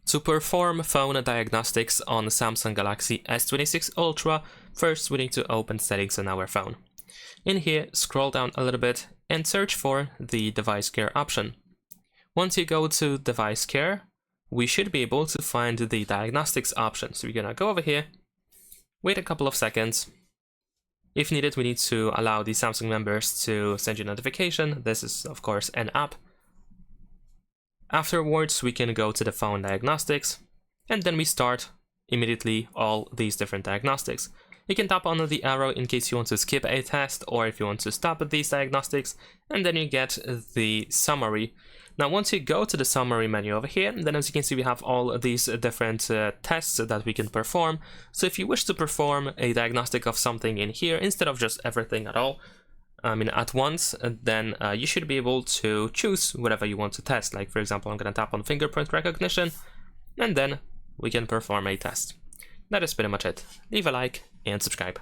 To perform phone diagnostics on Samsung Galaxy S26 Ultra, first we need to open settings on our phone. In here, scroll down a little bit and search for the device care option. Once you go to device care, we should be able to find the diagnostics option. So we're gonna go over here, wait a couple of seconds. If needed, we need to allow the Samsung members to send you a notification. This is, of course, an app. Afterwards, we can go to the phone diagnostics, and then we start immediately all these different diagnostics. You can tap on the arrow in case you want to skip a test, or if you want to stop at these diagnostics, and then you get the summary. Now, once you go to the summary menu over here, then as you can see, we have all of these different tests that we can perform. So if you wish to perform a diagnostic of something in here, instead of just everything at all, at once, then you should be able to choose whatever you want to test. Like, for example, I'm going to tap on fingerprint recognition, and then we can perform a test. That is pretty much it. Leave a like and subscribe.